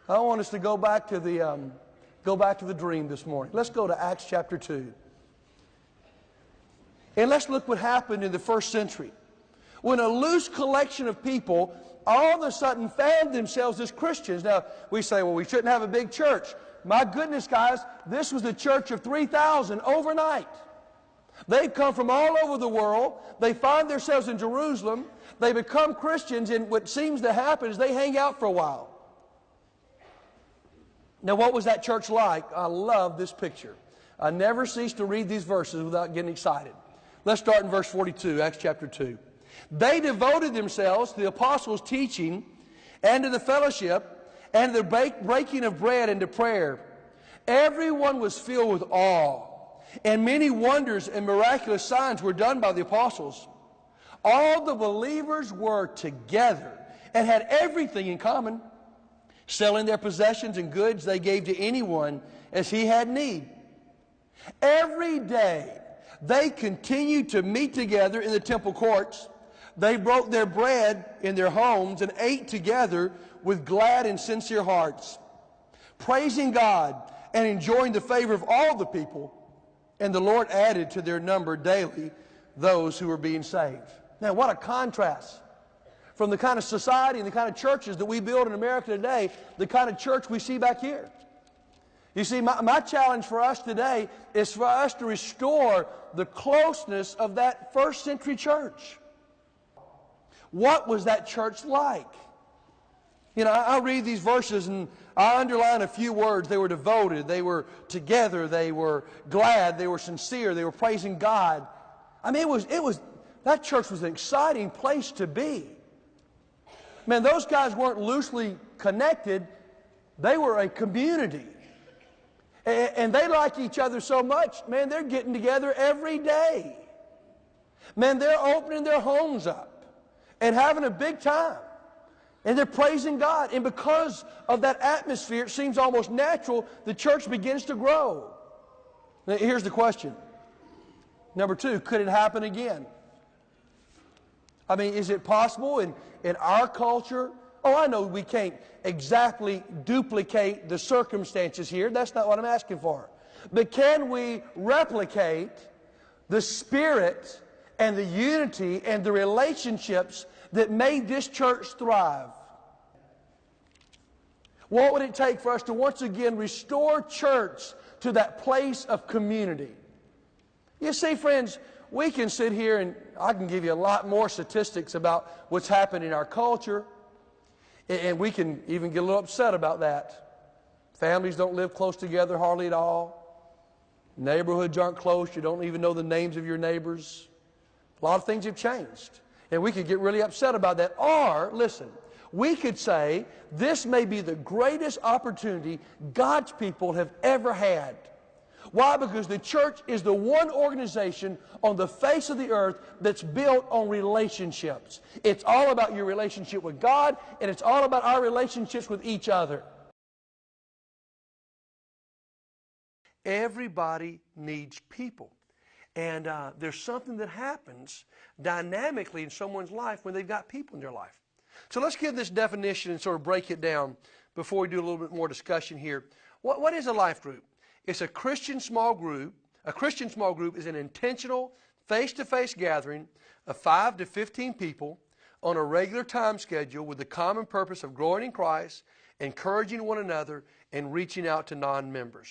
I want us to go back to the dream this morning. Let's go to Acts chapter 2. And let's look what happened in the first century. When a loose collection of people all of a sudden found themselves as Christians. Now, we say, well, we shouldn't have a big church. My goodness, guys, this was the church of 3,000 overnight. They've come from all over the world. They find themselves in Jerusalem. They become Christians, and what seems to happen is they hang out for a while. Now, what was that church like? I love this picture. I never cease to read these verses without getting excited. Let's start in verse 42, Acts chapter 2. They devoted themselves to the apostles' teaching and to the fellowship and to the breaking of bread and to prayer. Everyone was filled with awe, and many wonders and miraculous signs were done by the apostles. All the believers were together and had everything in common. Selling their possessions and goods they gave to anyone as he had need. Every day they continued to meet together in the temple courts. They broke their bread in their homes and ate together with glad and sincere hearts, praising God and enjoying the favor of all the people. And the Lord added to their number daily those who were being saved. Now, what a contrast from the kind of society and the kind of churches that we build in America today, the kind of church we see back here. You see, my challenge for us today is for us to restore the closeness of that first century church. What was that church like? You know, I read these verses and I underline a few words. They were devoted, they were together, they were glad, they were sincere, they were praising God. I mean, that church was an exciting place to be. Man, those guys weren't loosely connected. They were a community. And they like each other so much, man, they're getting together every day. Man, they're opening their homes up and having a big time. And they're praising God. And because of that atmosphere, it seems almost natural, the church begins to grow. Now, here's the question. Number two, could it happen again? I mean, is it possible in our culture? Oh, I know we can't exactly duplicate the circumstances here. That's not what I'm asking for. But can we replicate the spirit and the unity and the relationships that made this church thrive? What would it take for us to once again restore church to that place of community? You see, friends, we can sit here and I can give you a lot more statistics about what's happened in our culture, and we can even get a little upset about that. Families don't live close together hardly at all. Neighborhoods aren't close. You don't even know the names of your neighbors. A lot of things have changed, and we could get really upset about that. Or, listen, we could say this may be the greatest opportunity God's people have ever had. Why? Because the church is the one organization on the face of the earth that's built on relationships. It's all about your relationship with God, and it's all about our relationships with each other. Everybody needs people. And there's something that happens dynamically in someone's life when they've got people in their life. So let's give this definition and sort of break it down before we do a little bit more discussion here. What is a life group? It's a Christian small group. A Christian small group is an intentional, face-to-face gathering of 5 to 15 people on a regular time schedule with the common purpose of growing in Christ, encouraging one another, and reaching out to non-members.